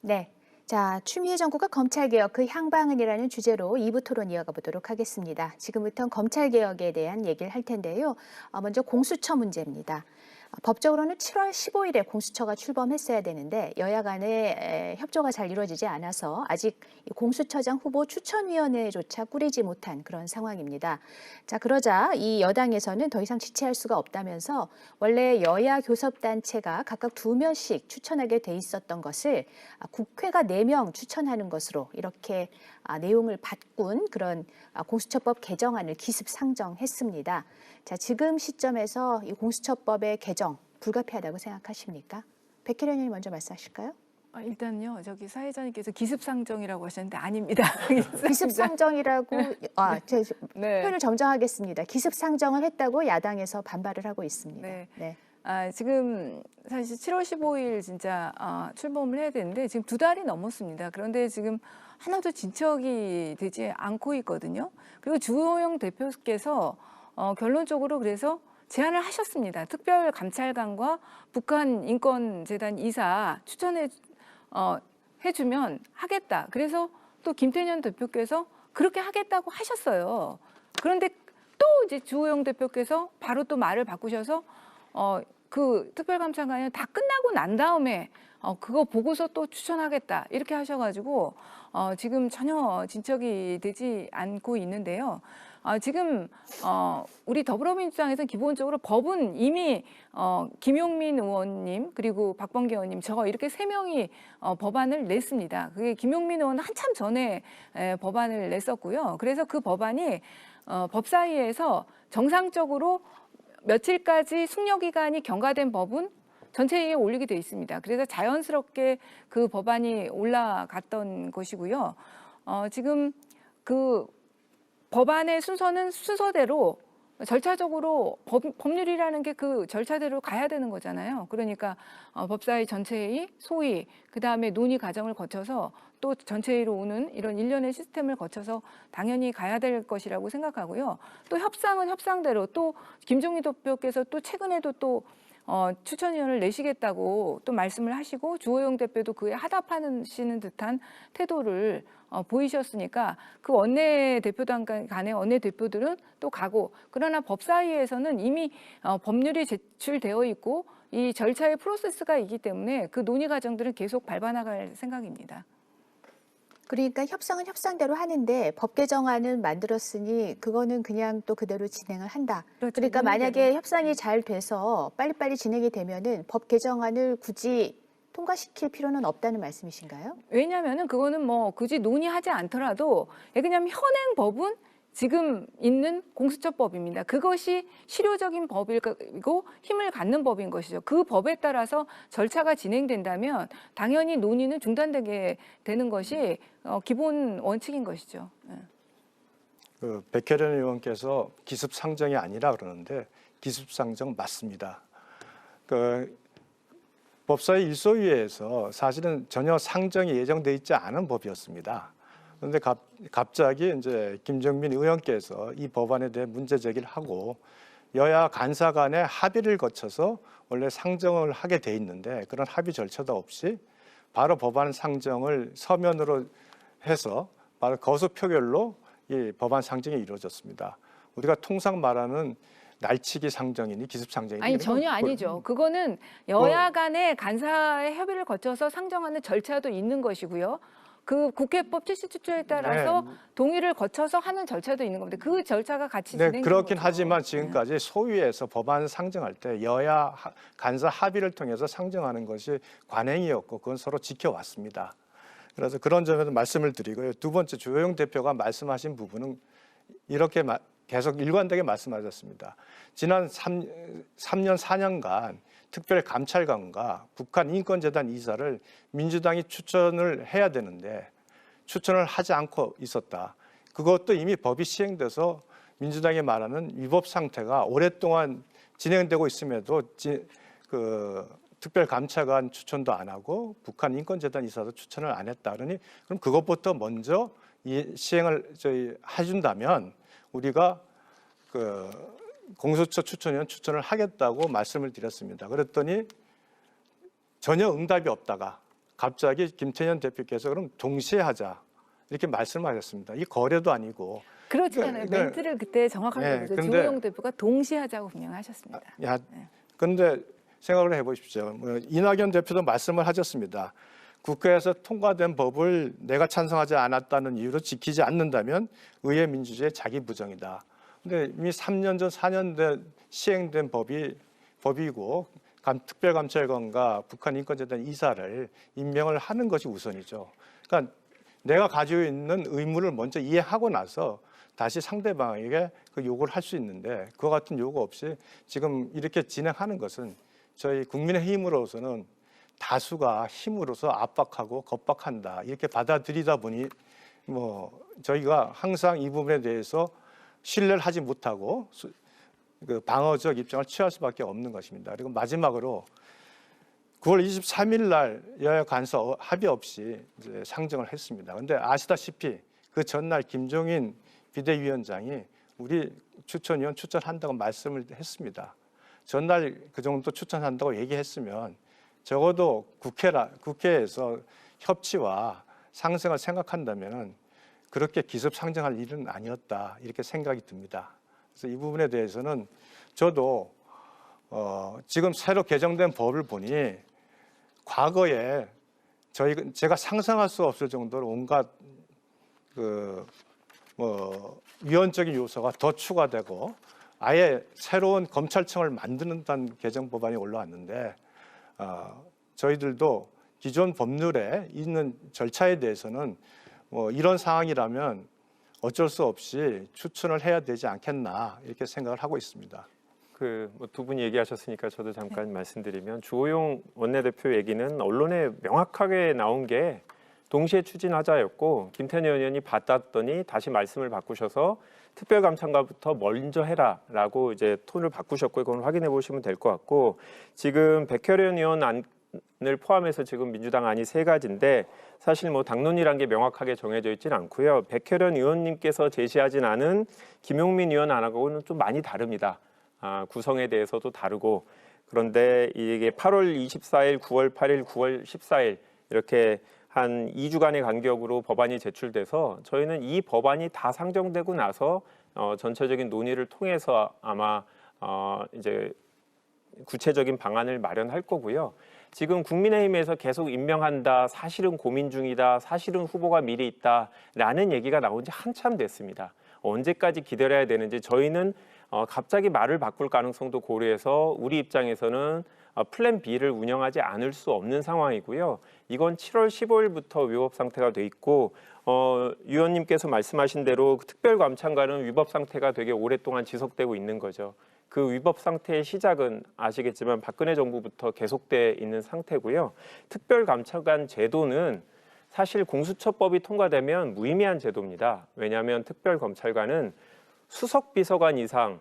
네. 자, 추미애 정부가 검찰개혁 그 향방은이라는 주제로 2부 토론 이어가 보도록 하겠습니다. 지금부터 검찰개혁에 대한 얘기를 할 텐데요. 먼저 공수처 문제입니다. 법적으로는 7월 15일에 공수처가 출범했어야 되는데 여야 간에 협조가 잘 이루어지지 않아서 아직 공수처장 후보 추천위원회조차 꾸리지 못한 그런 상황입니다. 자, 그러자 이 여당에서는 더 이상 지체할 수가 없다면서 원래 여야 교섭단체가 각각 2명씩 추천하게 돼 있었던 것을 국회가 4명 추천하는 것으로 이렇게 내용을 바꾼 그런 공수처법 개정안을 기습 상정했습니다. 자, 지금 시점에서 이 공수처법의 개정 불가피하다고 생각하십니까? 백혜련 의원님 먼저 말씀하실까요? 일단요, 저기 사회자님께서 기습상정이라고 하셨는데 아닙니다. 기습상정이라고 제 네. 표현을 정정하겠습니다. 기습상정을 했다고 야당에서 반발을 하고 있습니다. 네. 네. 지금 사실 7월 15일 진짜 출범을 해야 되는데 지금 2달이 넘었습니다. 그런데 지금 하나도 진척이 되지 않고 있거든요. 그리고 주호영 대표께서 결론적으로 그래서 제안을 하셨습니다. 특별감찰관과 북한인권재단 이사 추천해 해주면 하겠다. 그래서 또 김태년 대표께서 그렇게 하겠다고 하셨어요. 그런데 또 이제 주호영 대표께서 바로 또 말을 바꾸셔서 그 특별감찰관이 다 끝나고 난 다음에 그거 보고서 또 추천하겠다 이렇게 하셔가지고 지금 전혀 진척이 되지 않고 있는데요. 지금 우리 더불어민주당에서는 기본적으로 법은 이미 김용민 의원님 그리고 박범계 의원님 저 이렇게 3명이 법안을 냈습니다. 그게 김용민 의원은 한참 전에 법안을 냈었고요. 그래서 그 법안이 법사위에서 정상적으로 며칠까지 숙려기간이 경과된 법은 전체회의에 올리게 돼 있습니다. 그래서 자연스럽게 그 법안이 올라갔던 것이고요. 지금 그 법안의 순서는 순서대로 절차적으로 법률이라는 게 그 절차대로 가야 되는 거잖아요. 그러니까 법사위 전체회의, 소위, 그다음에 논의 과정을 거쳐서 또 전체회의로 오는 이런 일련의 시스템을 거쳐서 당연히 가야 될 것이라고 생각하고요. 또 협상은 협상대로 또 김종인 대표께서 또 최근에도 또 추천위원을 내시겠다고 또 말씀을 하시고 주호영 대표도 그에 하답하시는 듯한 태도를 보이셨으니까 그 원내대표단 간의 원내대표들은 또 가고 그러나 법사위에서는 이미 법률이 제출되어 있고 이 절차의 프로세스가 있기 때문에 그 논의 과정들은 계속 밟아나갈 생각입니다. 그러니까 협상은 협상대로 하는데 법 개정안을 만들었으니 그거는 그냥 또 그대로 진행을 한다. 그렇죠. 그러니까 만약에 협상이 잘 돼서 빨리빨리 진행이 되면은 법 개정안을 굳이 통과시킬 필요는 없다는 말씀이신가요? 왜냐하면은 그거는 뭐 굳이 논의하지 않더라도 그냥 현행 법은 지금 있는 공수처법입니다. 그것이 실효적인 법이고 힘을 갖는 법인 것이죠. 그 법에 따라서 절차가 진행된다면 당연히 논의는 중단되게 되는 것이 기본 원칙인 것이죠. 그 백혜련 의원께서 기습상정이 아니라 그러는데 기습상정 맞습니다. 그 법사위 일소위에서 사실은 전혀 상정이 예정돼 있지 않은 법이었습니다. 그런데 갑자기 이제 김정민 의원께서 이 법안에 대해 문제 제기를 하고 여야 간사 간의 합의를 거쳐서 원래 상정을 하게 돼 있는데 그런 합의 절차도 없이 바로 법안 상정을 서면으로 해서 바로 거수 표결로 이 법안 상정이 이루어졌습니다. 우리가 통상 말하는 날치기 상정이니 기습 상정이니 아니 전혀 아니죠. 그거는 여야 간의 간사의 협의를 거쳐서 상정하는 절차도 있는 것이고요. 그 국회법 77조에 따라서 동의를 거쳐서 하는 절차도 있는 겁니다. 그 절차가 같이 진행되는 그렇긴 거죠. 하지만 지금까지 소위에서 법안 상정할 때 여야 간사 합의를 통해서 상정하는 것이 관행이었고 그건 서로 지켜왔습니다. 그래서 그런 점에서 말씀을 드리고요. 두 번째 주호영 대표가 말씀하신 부분은 이렇게 계속 일관되게 말씀하셨습니다. 지난 3년 4년간 특별감찰관과 북한인권재단 이사를 민주당이 추천을 해야 되는데 추천을 하지 않고 있었다. 그것도 이미 법이 시행돼서 민주당이 말하는 위법 상태가 오랫동안 진행되고 있음에도 특별감찰관 추천도 안 하고 북한인권재단 이사도 추천을 안 했다. 그러니 그럼 그것부터 먼저 시행을 해준다면 우리가 공수처 추천위원 추천을 하겠다고 말씀을 드렸습니다. 그랬더니 전혀 응답이 없다가 갑자기 김태년 대표께서 그럼 동시에 하자 이렇게 말씀하셨습니다. 이 거래도 아니고. 그렇지 않아요. 그러니까 멘트를 그때 정확하게 네, 보세요. 근데- 주호영 대표가 동시에 하자고 분명히 하셨습니다. 야, 네. 그런데 생각을 해보십시오. 뭐 이낙연 대표도 말씀을 하셨습니다. 국회에서 통과된 법을 내가 찬성하지 않았다는 이유로 지키지 않는다면 의회 민주주의의 자기 부정이다. 근데 이미 3년 전 4년 된 시행된 법이고 특별감찰관과 북한인권재단 이사를 임명을 하는 것이 우선이죠. 그러니까 내가 가지고 있는 의무를 먼저 이해하고 나서 다시 상대방에게 그 요구를 할 수 있는데 그와 같은 요구 없이 지금 이렇게 진행하는 것은 저희 국민의힘으로서는 다수가 힘으로서 압박하고 겁박한다 이렇게 받아들이다 보니 뭐 저희가 항상 이 부분에 대해서 신뢰를 하지 못하고 그 방어적 입장을 취할 수밖에 없는 것입니다. 그리고 마지막으로 9월 23일 날 여야 간사 합의 없이 이제 상정을 했습니다. 그런데 아시다시피 그 전날 김종인 비대위원장이 우리 추천위원 추천한다고 말씀을 했습니다. 전날 그 정도 추천한다고 얘기했으면 적어도 국회에서 협치와 상생을 생각한다면 그렇게 기습상정할 일은 아니었다 이렇게 생각이 듭니다. 그래서 이 부분에 대해서는 저도 지금 새로 개정된 법을 보니 과거에 제가 상상할 수 없을 정도로 온갖 위헌적인 요소가 더 추가되고 아예 새로운 검찰청을 만드는 개정 법안이 올라왔는데 저희들도 기존 법률에 있는 절차에 대해서는 이런 상황이라면 어쩔 수 없이 추천을 해야 되지 않겠나 이렇게 생각을 하고 있습니다. 두 분이 얘기하셨으니까 저도 잠깐 말씀드리면 주호영 원내대표 얘기는 언론에 명확하게 나온 게 동시에 추진하자였고 김태년 의원이 받았더니 다시 말씀을 바꾸셔서 특별감찰관부터 먼저 해라라고 이제 톤을 바꾸셨고 그건 확인해 보시면 될 것 같고 지금 백혜련 의원 안을 포함해서 지금 민주당 안이 3가지인데 사실 뭐 당론이란 게 명확하게 정해져 있지는 않고요. 백혜련 의원님께서 제시하진 않은 김용민 의원 안하고는 좀 많이 다릅니다. 구성에 대해서도 다르고 그런데 이게 8월 24일, 9월 8일, 9월 14일 이렇게 한 2주간의 간격으로 법안이 제출돼서 저희는 이 법안이 다 상정되고 나서 전체적인 논의를 통해서 아마 이제 구체적인 방안을 마련할 거고요. 지금 국민의힘에서 계속 임명한다, 사실은 고민 중이다, 사실은 후보가 미리 있다라는 얘기가 나온 지 한참 됐습니다. 언제까지 기다려야 되는지 저희는 갑자기 말을 바꿀 가능성도 고려해서 우리 입장에서는 플랜 B를 운영하지 않을 수 없는 상황이고요. 이건 7월 15일부터 위법 상태가 돼 있고 위원님께서 말씀하신 대로 특별감찰관은 위법 상태가 되게 오랫동안 지속되고 있는 거죠. 그 위법 상태의 시작은 아시겠지만 박근혜 정부부터 계속돼 있는 상태고요. 특별감찰관 제도는 사실 공수처법이 통과되면 무의미한 제도입니다. 왜냐하면 특별검찰관은 수석 비서관 이상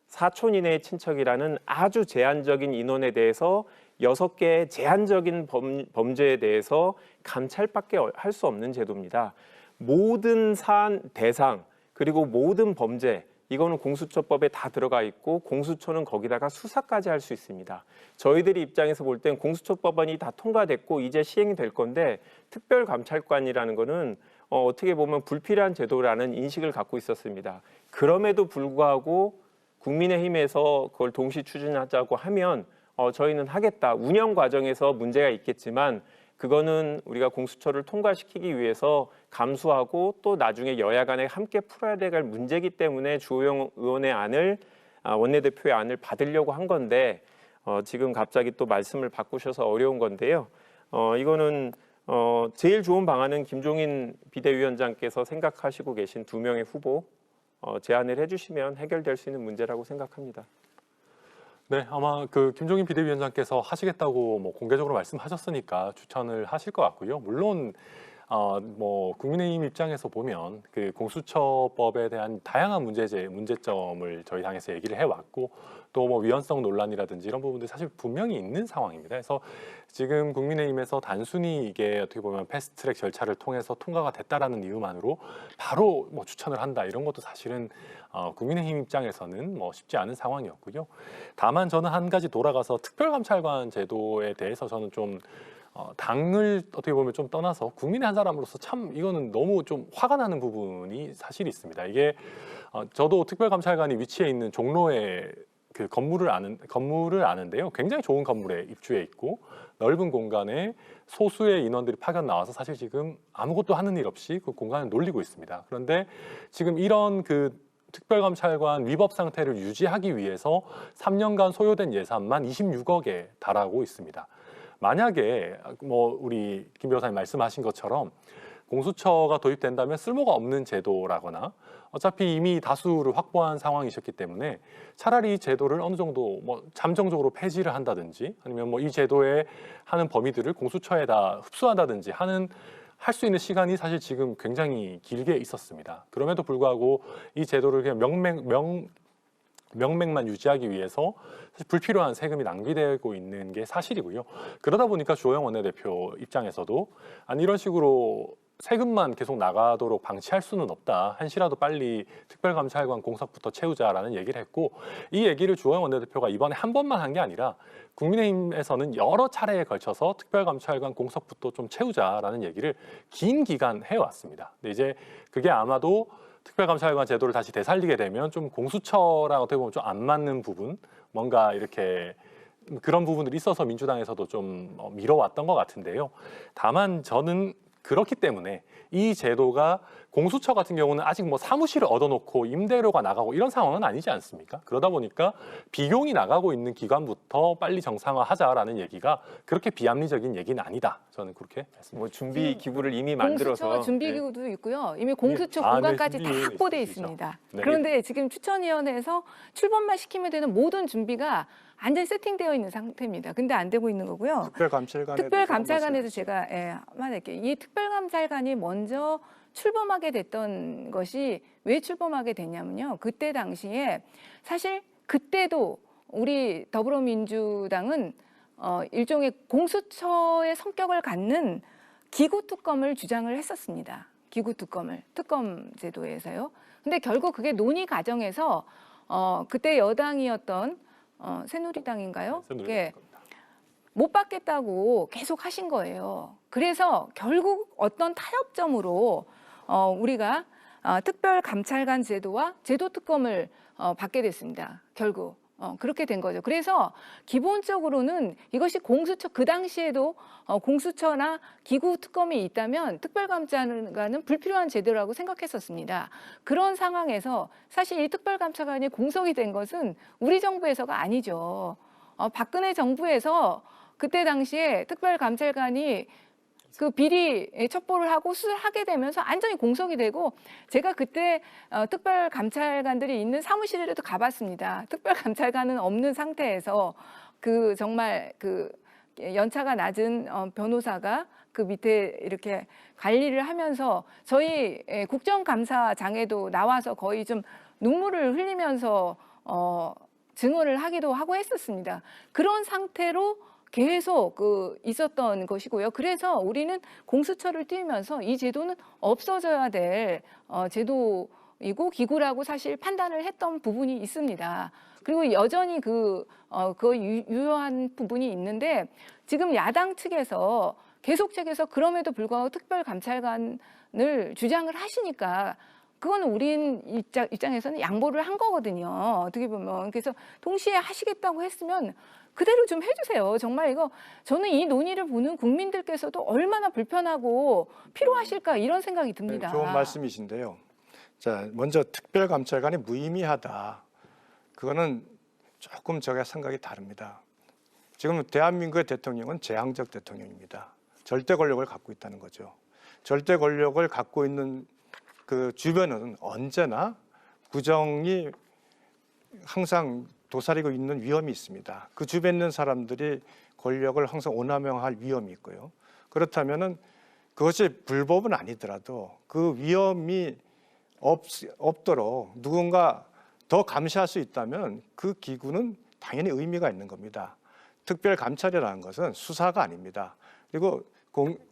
4촌 이내의 친척이라는 아주 제한적인 인원에 대해서 6개의 제한적인 범죄에 대해서 감찰밖에 할 수 없는 제도입니다. 모든 사안 대상 그리고 모든 범죄 이거는 공수처법에 다 들어가 있고 공수처는 거기다가 수사까지 할 수 있습니다. 저희들이 입장에서 볼 땐 공수처법안이 다 통과됐고 이제 시행이 될 건데 특별감찰관이라는 거는 어떻게 보면 불필요한 제도라는 인식을 갖고 있었습니다. 그럼에도 불구하고 국민의힘에서 그걸 동시 추진하자고 하면 저희는 하겠다. 운영 과정에서 문제가 있겠지만 그거는 우리가 공수처를 통과시키기 위해서 감수하고 또 나중에 여야 간에 함께 풀어야 될 문제이기 때문에 주호영 의원의 안을 원내대표의 안을 받으려고 한 건데 지금 갑자기 또 말씀을 바꾸셔서 어려운 건데요. 이거는 제일 좋은 방안은 김종인 비대위원장께서 생각하시고 계신 2명의 후보 제안을 해주시면 해결될 수 있는 문제라고 생각합니다. 네, 아마 그 김종인 비대위원장께서 하시겠다고 뭐 공개적으로 말씀하셨으니까 추천을 하실 것 같고요. 물론 뭐 국민의힘 입장에서 보면 그 공수처법에 대한 다양한 문제점을 저희 당에서 얘기를 해왔고 또 뭐 위헌성 논란이라든지 이런 부분들 사실 분명히 있는 상황입니다. 그래서 지금 국민의힘에서 단순히 이게 어떻게 보면 패스트트랙 절차를 통해서 통과가 됐다라는 이유만으로 바로 뭐 추천을 한다 이런 것도 사실은 국민의힘 입장에서는 뭐 쉽지 않은 상황이었고요. 다만 저는 한 가지 돌아가서 특별감찰관 제도에 대해서 저는 좀 당을 어떻게 보면 좀 떠나서 국민의 한 사람으로서 참 이거는 너무 좀 화가 나는 부분이 사실 있습니다. 이게 저도 특별감찰관이 위치해 있는 종로에 그 건물을 아는데요. 굉장히 좋은 건물에 입주해 있고 넓은 공간에 소수의 인원들이 파견 나와서 사실 지금 아무것도 하는 일 없이 그 공간을 놀리고 있습니다. 그런데 지금 이런 그 특별감찰관 위법 상태를 유지하기 위해서 3년간 소요된 예산만 26억에 달하고 있습니다. 만약에 뭐 우리 김 변호사님 말씀하신 것처럼 공수처가 도입된다면 쓸모가 없는 제도라거나 어차피 이미 다수를 확보한 상황이셨기 때문에 차라리 이 제도를 어느 정도 뭐 잠정적으로 폐지를 한다든지 아니면 뭐 이 제도에 하는 범위들을 공수처에다 흡수한다든지 할 수 있는 시간이 사실 지금 굉장히 길게 있었습니다. 그럼에도 불구하고 이 제도를 그냥 명맥만 유지하기 위해서 사실 불필요한 세금이 낭비되고 있는 게 사실이고요. 그러다 보니까 주호영 원내대표 입장에서도 아니 이런 식으로 세금만 계속 나가도록 방치할 수는 없다. 한시라도 빨리 특별감찰관 공석부터 채우자라는 얘기를 했고 이 얘기를 주호영 원내대표가 이번에 한 번만 한 게 아니라 국민의힘에서는 여러 차례에 걸쳐서 특별감찰관 공석부터 좀 채우자라는 얘기를 긴 기간 해왔습니다. 근데 이제 그게 아마도 특별감찰관 제도를 다시 되살리게 되면 좀 공수처랑 어떻게 보면 좀 안 맞는 부분, 뭔가 이렇게 그런 부분들이 있어서 민주당에서도 좀 미뤄왔던 것 같은데요. 다만 저는 그렇기 때문에 이 제도가 공수처 같은 경우는 아직 뭐 사무실을 얻어놓고 임대료가 나가고 이런 상황은 아니지 않습니까? 그러다 보니까 비용이 나가고 있는 기관부터 빨리 정상화하자라는 얘기가 그렇게 비합리적인 얘기는 아니다. 저는 그렇게 말씀드립니다. 뭐 준비 기구를 이미 만들어서 공수처 준비기구도 있고요. 이미 공수처 공간까지 다 확보돼 있습니다. 네. 그런데 지금 추천위원회에서 출범만 시키면 되는 모든 준비가 완전히 세팅되어 있는 상태입니다. 근데 안 되고 있는 거고요. 특별감찰관에서 제가 말할게요. 이 특별감찰관이 먼저 출범하게 됐던 것이 왜 출범하게 됐냐면요. 그때 당시에 사실 그때도 우리 더불어민주당은 일종의 공수처의 성격을 갖는 기구특검을 주장을 했었습니다. 기구특검을 특검 제도에서요. 근데 결국 그게 논의 과정에서 그때 여당이었던 새누리당인가요? 그게 못 받겠다고 계속 하신 거예요. 그래서 결국 어떤 타협점으로 우리가 특별감찰관 제도와 제도특검을 받게 됐습니다. 결국 그렇게 된 거죠. 그래서 기본적으로는 이것이 공수처 그 당시에도 공수처나 기구특검이 있다면 특별감찰관은 불필요한 제도라고 생각했었습니다. 그런 상황에서 사실 이 특별감찰관이 공석이 된 것은 우리 정부에서가 아니죠. 박근혜 정부에서 그때 당시에 특별감찰관이 그 비리 첩보를 하고 수사를 하게 되면서 완전히 공석이 되고 제가 그때 특별감찰관들이 있는 사무실에도 가봤습니다. 특별감찰관은 없는 상태에서 그 정말 그 연차가 낮은 변호사가 그 밑에 이렇게 관리를 하면서 저희 국정감사장에도 나와서 거의 좀 눈물을 흘리면서 증언을 하기도 하고 했었습니다. 그런 상태로 계속 있었던 것이고요. 그래서 우리는 공수처를 띄우면서 이 제도는 없어져야 될 제도이고 기구라고 사실 판단을 했던 부분이 있습니다. 그리고 여전히 그 유효한 부분이 있는데 지금 야당 측에서 계속적에서 그럼에도 불구하고 특별감찰관을 주장을 하시니까 그거는 우린 입장에서는 양보를 한 거거든요. 어떻게 보면. 그래서 동시에 하시겠다고 했으면 그대로 좀 해주세요. 정말 이거 저는 이 논의를 보는 국민들께서도 얼마나 불편하고 필요하실까 이런 생각이 듭니다. 네, 좋은 말씀이신데요. 자, 먼저 특별감찰관이 무의미하다. 그거는 조금 제가 생각이 다릅니다. 지금 대한민국의 대통령은 제왕적 대통령입니다. 절대 권력을 갖고 있다는 거죠. 절대 권력을 갖고 있는 그 주변은 언제나 부정이 항상 도사리고 있는 위험이 있습니다. 그 주변에 있는 사람들이 권력을 항상 오남용할 위험이 있고요. 그렇다면은 그것이 불법은 아니더라도 그 위험이 없도록 누군가 더 감시할 수 있다면 그 기구는 당연히 의미가 있는 겁니다. 특별감찰이라는 것은 수사가 아닙니다. 그리고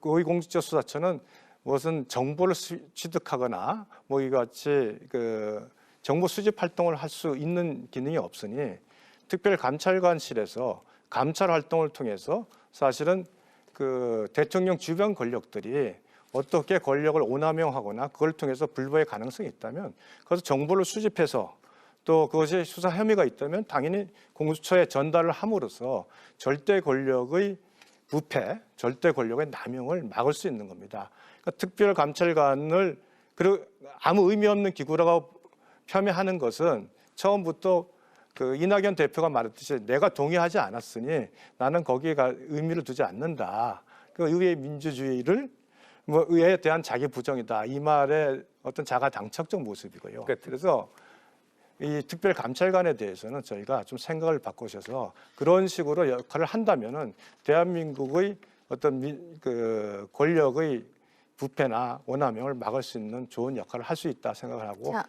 고위공직자수사처는 무슨 정보를 취득하거나 뭐 이같이 그 정보 수집 활동을 할 수 있는 기능이 없으니 특별감찰관실에서 감찰 활동을 통해서 사실은 그 대통령 주변 권력들이 어떻게 권력을 오남용하거나 그걸 통해서 불법의 가능성이 있다면 그것을 정보를 수집해서 또 그것이 수사 혐의가 있다면 당연히 공수처에 전달을 함으로써 절대 권력의 부패, 절대 권력의 남용을 막을 수 있는 겁니다. 그러니까 특별감찰관을 그리고 아무 의미 없는 기구라고 폄훼하는 것은 처음부터 그 이낙연 대표가 말했듯이 내가 동의하지 않았으니 나는 거기에 의미를 두지 않는다. 그 의회 민주주의를 뭐 의회에 대한 자기 부정이다. 이 말의 어떤 자가 당착적 모습이고요. 그래서 이 특별감찰관에 대해서는 저희가 좀 생각을 바꾸셔서 그런 식으로 역할을 한다면은 대한민국의 어떤 그 권력의 부패나 오남용을 막을 수 있는 좋은 역할을 할 수 있다 생각을 하고 자,